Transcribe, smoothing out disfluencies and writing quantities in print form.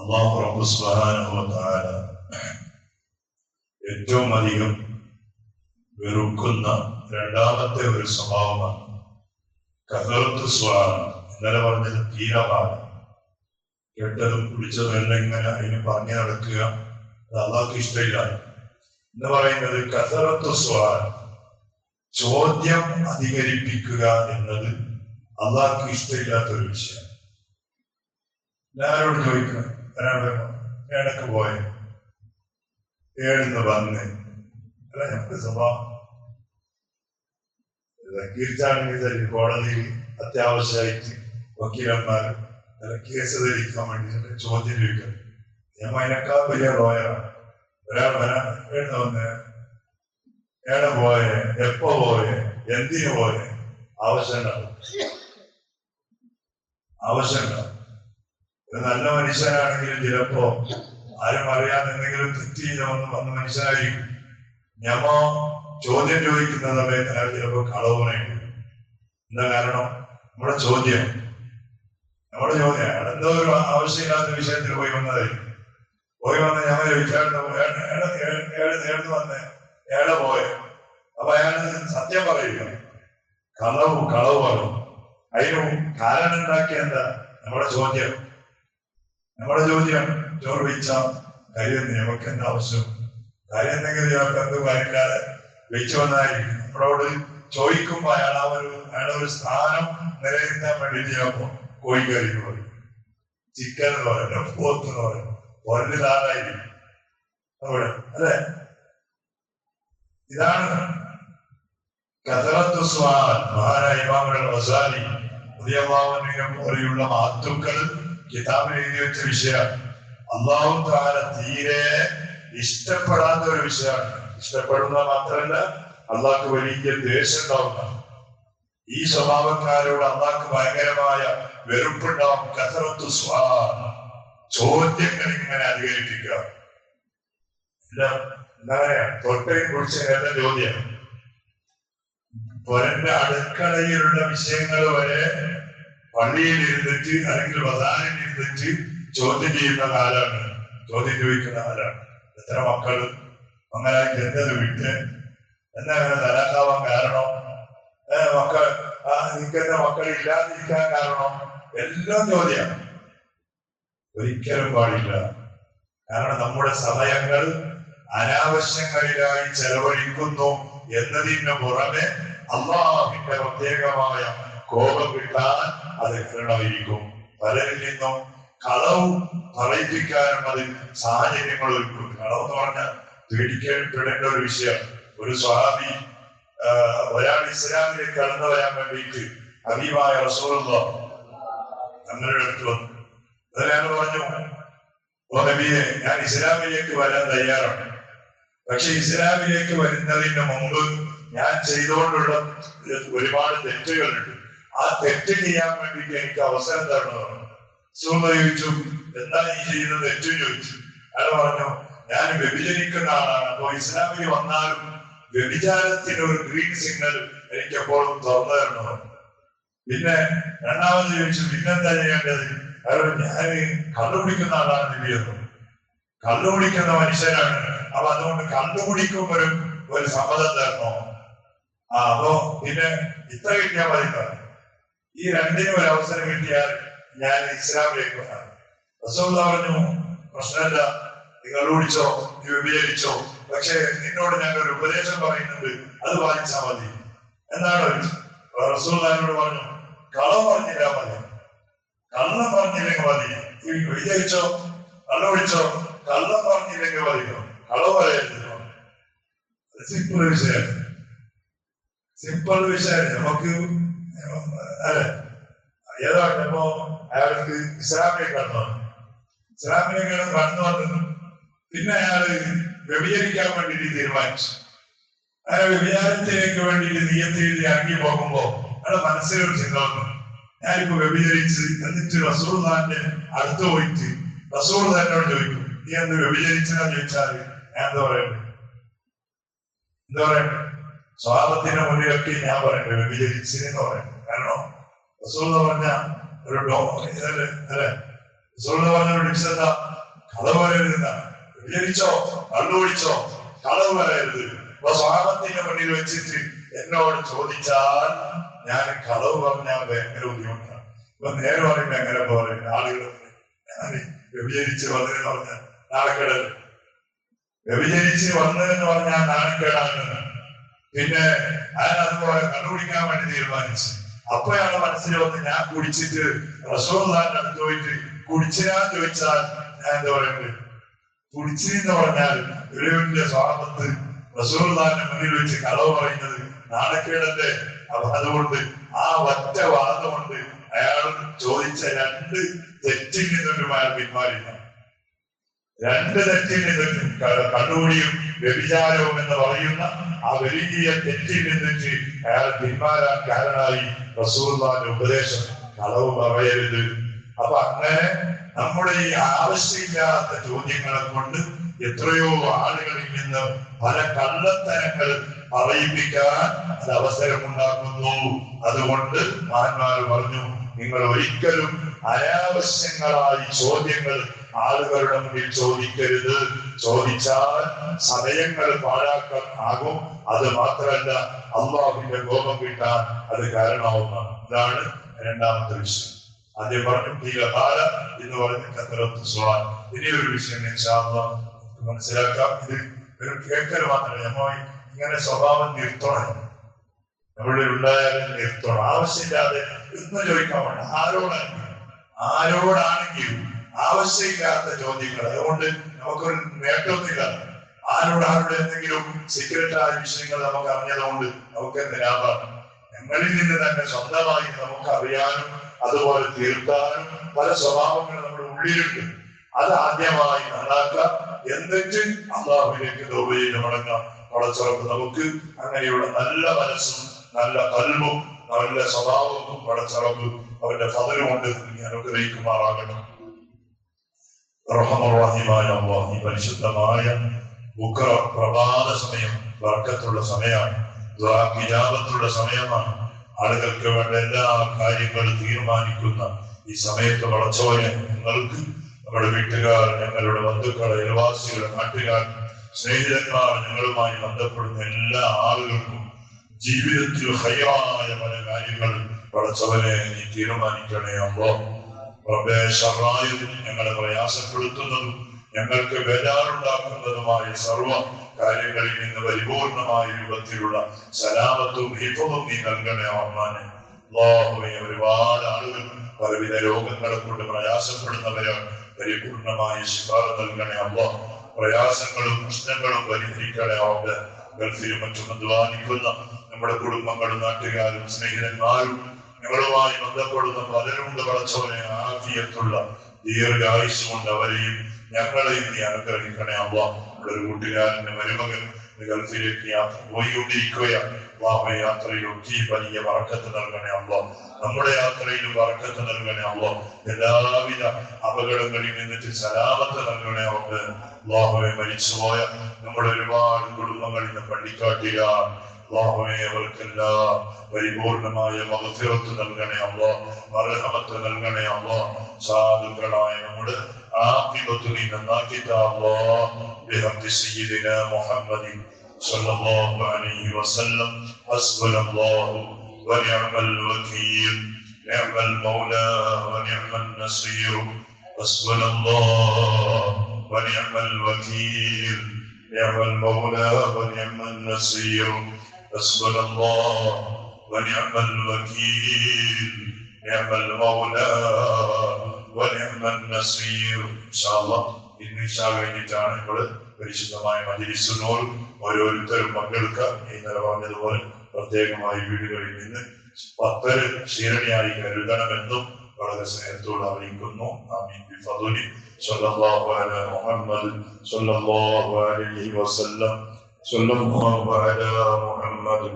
അല്ലാഹു റബ്ബ് സുബ്ഹാനഹു വ തആല ഏറ്റവും അധികം വെറുക്കുന്ന രണ്ടാമത്തെ ഒരു സ്വഭാവമാണ് കസറത്തു സുആൽ. ഇന്നലെ പറഞ്ഞത് തീരമാണ്. കേട്ടതും കുടിച്ചതും എല്ലാം ഇങ്ങനെ അതിന് പറഞ്ഞു നടക്കുക, അത് അള്ളാഹ്ക്ക് ഇഷ്ടമില്ല. എന്ന് പറയുന്നത് കസറത്തു സുആൽ, ചോദ്യം അധികരിപ്പിക്കുക എന്നത് അള്ളാഹ്ക്ക് ഇഷ്ടമില്ലാത്തൊരു വിഷയം. എല്ലാവരോടും ചോദിക്കണം, ഏടൊക്കെ പോയെ, ഏടുന്ന് വന്ന്, അല്ല ഞങ്ങൾക്ക് സ്വഭാവം കീർച്ചാണെങ്കിൽ കോടതിയിൽ അത്യാവശ്യമായിട്ട് വക്കീലന്മാർ കേസ് ധരിക്കാൻ വേണ്ടി ചോദ്യം ചോദിക്കണം. ഞാൻ അതിനേക്കാൾ വലിയ ലോയറാണ്. ഒരാൾ വരാൻ എഴുന്ന വന്ന് ഏടെ പോയെ, എപ്പോ പോയെ, എന്തിനു പോയെ, ആവശ്യമുണ്ടാവും. ഒരു നല്ല മനുഷ്യനാണെങ്കിലും ചിലപ്പോ ആരും അറിയാൻ എന്തെങ്കിലും തെറ്റ് വന്ന മനുഷ്യനായിരിക്കും. ഞമ്മോ ചോദ്യം ചോദിക്കുന്ന സമയത്ത് അയാൾ ചിലപ്പോ കളവ് പറയുന്നു. എന്താ കാരണം? നമ്മുടെ ചോദ്യം എന്തോ ഒരു ആവശ്യമില്ലാത്ത വിഷയത്തിൽ പോയി വന്ന് ഞങ്ങൾ ചോദിച്ചാൽ വന്ന് ഏടെ പോയെ. അപ്പൊ അയാൾ സത്യം പറയുക, കളവ് പറയും. അതിന് കാരണം ഉണ്ടാക്കിയ എന്താ? നമ്മുടെ ചോദ്യം ചോറ് വെച്ച കാര്യം നമുക്ക് എന്താ ആവശ്യം, കാര്യം എന്തെങ്കിലും ഞങ്ങൾക്ക് എന്ത് കാര്യമില്ലാതെ വെച്ചു വന്നായിരിക്കും. നമ്മളോട് ചോദിക്കുമ്പോ അയാളെ ഒരു സ്ഥാനം നിലനിർത്താൻ വേണ്ടി ചിലപ്പോ കോഴിക്കറി എന്ന് പറയും, ചിക്കൻ എന്ന് പറയും, പോത്ത് എന്ന് പറയും, പൊരലായിരിക്കും അവിടെ. അല്ലെ, ഇതാണ് കസറത്തു സുആൽ. മഹാനായ ഇമാം ഗസാലി റളിയല്ലാഹു അൻഹു പോലെയുള്ള മഹത്തുക്കൾ കിതാബിൽ എഴുതി വെച്ച വിഷയമാണ്. അല്ലാഹു തആല തീരെ ഇഷ്ടപ്പെടാത്ത ഒരു വിഷയമാണ്. ഇഷ്ടപ്പെടുന്ന മാത്രമല്ല, അള്ളാഹ്ക്ക് വലിയ ദേഷ്യം ഉണ്ടാവുന്ന ഈ സ്വഭാവക്കാരോട് അള്ളാഹ്ക്ക് ഭയങ്കരമായ വെറുപ്പുണ്ടാവും. കസറത്തു സുആൽ, ചോദ്യങ്ങൾ ഇങ്ങനെ അധികരിപ്പിക്കുക. എന്താ പറയാ, തൊട്ടയും കുറിച്ച് എല്ലാം ചോദ്യം. പൊരന്റെ അടുക്കളയിലുള്ള വിഷയങ്ങൾ വരെ പള്ളിയിൽ ഇരുന്നിട്ട് അല്ലെങ്കിൽ ബസാറിൽ ഇരുന്നിട്ട് ചോദ്യം ചെയ്യുന്ന കാലാണ്, ചോദ്യം ചോദിക്കുന്ന കാലാണ്. എത്ര മക്കൾ അങ്ങനെ എന്തത് വിട്ട്, എന്താ അങ്ങനെ തലാക്കാവാൻ കാരണം, നിൽക്കുന്ന മക്കൾ ഇല്ലാതിരിക്കാൻ കാരണം, എല്ലാം ചോദ്യം. ഒരിക്കലും പാടില്ല. കാരണം നമ്മുടെ സമയങ്ങൾ അനാവശ്യങ്ങളിലായി ചെലവഴിക്കുന്നു എന്നതിന് പുറമെ അല്ലാഹുവിന്റെ പ്രത്യേകമായ കോപം കിട്ടാൻ അത് കാരണമായിരിക്കും. പലരിൽ നിന്നും കളവ് പറയിപ്പിക്കാനും അത് സാഹചര്യങ്ങൾ ഒരുക്കും. കളവ് എന്ന് പറഞ്ഞാൽ പേടിക്കപ്പെടേണ്ട ഒരു വിഷയം. ഒരു സ്വഹാബി ഒരാൾ ഇസ്ലാമിലേക്ക് കടന്നു വരാൻ വേണ്ടിയിട്ട് ഹബീബായ റസൂലുള്ളാഹി തങ്ങളുടെ അടുത്ത് വന്നു. അയാൾ പറഞ്ഞു, ഓ നബിയെ, ഞാൻ ഇസ്ലാമിലേക്ക് വരാൻ തയ്യാറാണ്. പക്ഷെ ഇസ്ലാമിലേക്ക് വരുന്നതിന് മുമ്പ് ഞാൻ ചെയ്തുകൊണ്ടുള്ള ഒരുപാട് തെറ്റുകളുണ്ട്. ആ തെറ്റ് ചെയ്യാൻ വേണ്ടിയിട്ട് എനിക്ക് അവസരം തരണമെന്ന് ചോദിച്ചു. എന്താ ഈ ചെയ്യുന്ന തെറ്റ് ചോദിച്ചു. അയാൾ പറഞ്ഞു, ഞാൻ വ്യഭിചരിക്കുന്ന ആളാണ്. അപ്പോ ഇസ്ലാമിൽ വന്നാലും വ്യഭിചാരത്തിന് ഒരു ഗ്രീൻ സിഗ്നൽ എനിക്ക് എപ്പോഴും തുറന്നു തരണമെന്ന്. പിന്നെ രണ്ടാമത് ചോദിച്ചു, പിന്നെന്താ ചെയ്യേണ്ടത്? അയാൾ, ഞാൻ കള്ളുകുടിക്കുന്ന ആളാണ് നബിയെന്നും, കള്ളുകുടിക്കുന്ന മനുഷ്യനാണ്. അപ്പൊ അതുകൊണ്ട് കള്ളുകുടിക്കുമ്പോഴും ഒരു സമ്മതം തരണോ? അപ്പോ പിന്നെ ഇത്ര കിട്ടിയാൽ മതി. ഈ രണ്ടിനും ഒരു അവസരം കിട്ടിയാൽ ഞാൻ ഇസ്ലാമിലേക്ക് വരാം. റസൂലുള്ളാഹി പറഞ്ഞു, പ്രശ്നമില്ല, നീ കള്ളുകുടിച്ചോ, നീ വ്യഭിചരിച്ചോ, പക്ഷെ നിന്നോട് ഞാൻ ഒരു ഉപദേശം പറയുന്നുണ്ട്, അത് പാലിച്ചാൽ മതി എന്നാണ് റസൂലുള്ളാഹിയോട് പറഞ്ഞു. കളവ് പറഞ്ഞില്ല മതി, കള്ളം പറഞ്ഞില്ലെങ്കിൽ മതി. വിചാരിച്ചോ, കള്ളം വിളിച്ചോ, കള്ളം പറഞ്ഞില്ലെങ്കിൽ മതിയോ, കളവ് പറയരുത്. സിമ്പിൾ വിഷയം നമുക്ക് അല്ലെ. ഏതാണ് ഇപ്പോ അയാൾക്ക് ഇസ്ലാമിലേക്ക് കടന്നു വന്നു. പിന്നെ അയാള് വ്യഭിചരിക്കാൻ വേണ്ടിയിട്ട് തീരുമാനിച്ചു. അയാൾ വ്യഭിചാരത്തിലേക്ക് വേണ്ടിയിട്ട് നിയത്ത് എഴുതി ഇറങ്ങി പോകുമ്പോ അയാളുടെ മനസ്സിലൊരു ചിന്ത വന്നു, ഞാനിപ്പോ വ്യഭിചരിച്ച്. എന്നിട്ട് റസൂലുള്ളാഹിന്റെ അടുത്ത് പോയിട്ട് റസൂൽ എന്നോട് ചോദിക്കും, നീ എന്ത് വ്യഭിചരിച്ചെന്ന് ചോദിച്ചാൽ ഞാൻ എന്താ പറയണ്ടേ? സ്വഭാവത്തിന്റെ മുന്നിലൊക്കെ ഞാൻ പറയണ്ടേ വ്യഭിചരിച്ചെന്ന് പറയണ്ടേ? കാരണം റസൂൽ പറഞ്ഞ ഒരു അല്ലെ റസൂൽ പറഞ്ഞ ഒരു ഡിക്ഷൻ എന്താ? കളവ് പറയരുത്. വ്യഭിചരിച്ചോ, കള്ളുപിടിച്ചോ, കളവ് പറയരുത്. അപ്പൊ സ്വഹാബത്തിന്റെ മുന്നിൽ വെച്ചിട്ട് എന്നോട് ചോദിച്ചാൽ ഞാൻ കളവ് പറഞ്ഞാൽ ഭയങ്കര ബുദ്ധിമുട്ടാണ്. ഇപ്പൊ നേരെ പറയുമ്പോ എങ്ങനെ പറയും ആളുകൾ? ഞാൻ വ്യഭിചരിച്ച് വന്നതെന്ന് പറഞ്ഞാൽ നാണക്കേടൽ, വ്യഭിചരിച്ച് വന്നതെന്ന് പറഞ്ഞാൽ നാണക്കേടാണ്. പിന്നെ അതുപോലെ കണ്ടുപിടിക്കാൻ വേണ്ടി തീരുമാനിച്ചു. അപ്പോഴാണ് മനസ്സിൽ വന്ന് ഞാൻ കുടിച്ചിട്ട് റസൂലുള്ളാഹിന്റെ അടുത്ത് പോയിട്ട് കുടിച്ചിരാൻ ചോദിച്ചാൽ ഞാൻ എന്താ പറയുന്നത്? കുടിച്ചിന്ന് പറഞ്ഞാൽ ഇളവിന്റെ സ്വാപത്ത് റസൂലുള്ളാഹിന്റെ മുന്നിൽ വെച്ച് കളവ് പറയുന്നത് നാണക്കേടല്ലേ? അപ്പൊ അതുകൊണ്ട് ആ ഒറ്റ വാദം കൊണ്ട് അയാൾ ചോദിച്ച 2 തെറ്റിൽ നിന്നും അയാൾ പിന്മാറില്ല. 2 തെറ്റിൽ നിന്നും കണ്ണൂടിയും വ്യഭിചാരവും എന്ന് പറയുന്ന ആ വലിയ തെറ്റിൽ നിന്നിട്ട് അയാൾ പിന്മാറാൻ കാരണമായി റസൂലുള്ളാഹിന്റെ ഉപദേശം, കളവ് പറയരുത്. അപ്പൊ അങ്ങനെ നമ്മുടെ ഈ ആവശ്യമില്ലാത്ത ചോദ്യങ്ങളെ കൊണ്ട് എത്രയോ ആളുകളിൽ നിന്ന് പല കള്ളത്തരങ്ങൾ പറയിപ്പിക്കാൻ അത് അവസരമുണ്ടാക്കുന്നു. അതുകൊണ്ട് മഹാന്മാർ പറഞ്ഞു, നിങ്ങൾ ഒരിക്കലും അനാവശ്യങ്ങളായി ചോദ്യങ്ങൾ ആളുകളുടെ മുന്നിൽ ചോദിക്കരുത്. ചോദിച്ചാൽ സമയങ്ങൾ പാഴാക്കാൻ ആകും. അത് മാത്രമല്ല അള്ളാഹുവിന്റെ കോപം കിട്ടാൻ അത് കാരണമാവുന്നതാണ്. ഇതാണ് 2ാമത്തെ വിഷയം. ആദ്യം പറഞ്ഞു തീരകാല എന്ന് പറഞ്ഞ് കത്തറത്ത് സ്വാൻ. ഇനിയൊരു വിഷയം മനസ്സിലാക്കാം. ഇത് ഒരു കേൾക്കൽ മാത്രമല്ല, നമ്മൾ ഇങ്ങനെ സ്വഭാവം നിർത്തണം. നമ്മുടെ ഉണ്ടായാലും നിർത്തണം. ആവശ്യമില്ലാതെ എന്ന് ചോദിക്കാൻ വേണ്ട. ആരോടാണെങ്കിലും ആവശ്യമില്ലാത്ത ചോദ്യങ്ങൾ. അതുകൊണ്ട് നമുക്കൊരു നേട്ടമൊന്നുമില്ല. ആരുടെ എന്തെങ്കിലും സീക്രട്ടായ വിഷയങ്ങൾ നമുക്ക് അറിഞ്ഞതുകൊണ്ട് നമുക്ക് എന്തിനാവാം? ഞങ്ങളിൽ നിന്ന് തന്നെ സ്വന്തമായി നമുക്ക് അറിയാനും അതുപോലെ തീർക്കാനും പല സ്വഭാവങ്ങൾ നമ്മുടെ ഉള്ളിലുണ്ട്. അത് ആദ്യമായി നന്നാക്കുക. എന്നിട്ട് അള്ളാഹുവിലേക്ക് തൗബയിൽ മടങ്ങാം. പടച്ചറപ്പ് നമുക്ക് അങ്ങനെയുള്ള നല്ല മനസ്സും നല്ല കൽബും നല്ല സ്വഭാവവും പടച്ചറപ്പ് അവന്റെ ഫദല് കൊണ്ട് അനുഗ്രഹിക്കുമാറാകണം. റഹ്മാനുറഹീമായ അല്ലാഹ്, പരിശുദ്ധമായ പ്രഭാത സമയം ബർക്കത്തുള്ള സമയമാണ്. ദുആ ഇജാബത്തുള്ള സമയമാണ്. ആളുകൾക്ക് വേണ്ട എല്ലാ കാര്യങ്ങളും തീരുമാനിക്കുന്ന ഈ സമയത്ത് പടച്ചോനെ നിങ്ങൾക്ക് നമ്മുടെ വീട്ടുകാർ, ഞങ്ങളുടെ ബന്ധുക്കൾ, അയൽവാസികൾ, നാട്ടുകാർ, സ്നേഹിതന്മാർ, ഞങ്ങളുമായി ബന്ധപ്പെടുന്ന എല്ലാ ആളുകൾക്കും ജീവിതത്തിൽ ഹൈറായ പല കാര്യങ്ങൾ പടച്ചവനെ നീ തീരുമാനിക്കണേ. അല്ലാഹ് റബ്ബേ, ശർറായതും ഞങ്ങളെ പ്രയാസപ്പെടുത്തുന്നതും ഞങ്ങൾക്ക് ബേജാറുണ്ടാക്കുന്നതുമായ സർവ കാര്യങ്ങളിൽ നിന്ന് പരിപൂർണമായ രൂപത്തിലുള്ള സലാമത്തും ഹിഫ്ളും നീ നൽകണേ റഹ്മാനെ. അല്ലാഹുവേ, ഒരുപാട് ആളുകൾ പലവിധ രോഗങ്ങളെ കൊണ്ട് പ്രയാസപ്പെടുന്നവരാണ്. പരിപൂർണമായ ശിഫ നൽകണേ അല്ലാഹ്. പ്രയാസങ്ങളും പ്രശ്നങ്ങളും പരിഹരിക്കണേ റബ്ബേ. ഗൾഫിലും മറ്റും അധ്വാനിക്കുന്ന നമ്മുടെ കുടുംബങ്ങളും നാട്ടുകാരും സ്നേഹിതന്മാരും ഞങ്ങളുമായി ബന്ധപ്പെടുന്ന പലരുണ്ട്. പടച്ചവനെ, ആഫിയത്തുള്ള ദീർഘായുസ് കൊണ്ട് അവരെയും ഞങ്ങളെയും നീ അനുഗ്രഹിക്കണേ അല്ലാഹ്. നമ്മുടെ ഒരു കൂട്ടുകാരന്റെ മരുമകൻ ഗൾഫിലേക്ക് യാത്ര പോയിക്കൊണ്ടിരിക്കുകയാണ്. യാത്രയിലൊക്കെ വലിയ ബർക്കത്ത് നൽകണേ അല്ലാഹ്. നമ്മുടെ യാത്രയിലും ബർക്കത്ത് നൽകണേ അല്ലാഹ്. എല്ലാവിധ അപകടങ്ങളിൽ നിന്നിട്ട് സലാമത്ത് നൽകണേ അല്ലാഹ്. അല്ലാഹുവേ, മരിച്ചുപോയ നമ്മുടെ ഒരുപാട് കുടുംബങ്ങൾ ഇന്ന് പള്ളിക്കാട്ടിലാണ്. അല്ലാഹുവേ, അവർക്കെല്ലാം പരിപൂർണമായ മഗ്ഫിറത്ത് നൽകണേ അല്ലാഹ്. മർഹമത്ത് നൽകണേ അല്ലാഹ്. സാധുക്കളായ നമ്മുടെ ആഖിബത്ത് നീ നന്നാക്കി താ അല്ലാഹ്. ബിഹഖി സയ്യിദിനാ മുഹമ്മദിൻ സ്വല്ലല്ലാഹു അലൈഹി വസല്ലം. ഹസ്ബുനല്ലാഹു വനിഅമൽ വകീൽ. നിഅമൽ മൗലാ വനിഅമൻ നസീർ. ഹസ്ബുനല്ലാഹു വനിഅമൽ വകീൽ. നിഅമൽ മൗലാ വനിഅമൻ നസീർ. ഹസ്ബുനല്ലാഹു വനിഅമൽ വകീൽ. നിഅമൽ മൗലാ വനിഅമൻ നസീർ. ഇൻഷാ അല്ലാഹ് ഇന്ന് ഇശാ കഴിഞ്ഞിട്ടാണ് ഇവിടെ പരിശുദ്ധമായ മജ്‌ലിസുൻ നൂർ ഓരോരുത്തരും പങ്കെടുക്കുക. ഇന്നലെ പറഞ്ഞതുപോലെ പ്രത്യേകമായി വീടുകളിൽ നിന്ന് 10 ക്ഷീരണിയായി കരുതണമെന്നും വളരെ സ്നേഹത്തോട് അറിയിക്കുന്നു. ആമീൻ. ബിഫദ്ലി സ്വല്ലല്ലാഹു അലാ മുഹമ്മദ് സ്വല്ലല്ലാഹു അലൈഹി വസല്ലം. സ്വല്ലല്ലാഹു അലാ മുഹമ്മദ്.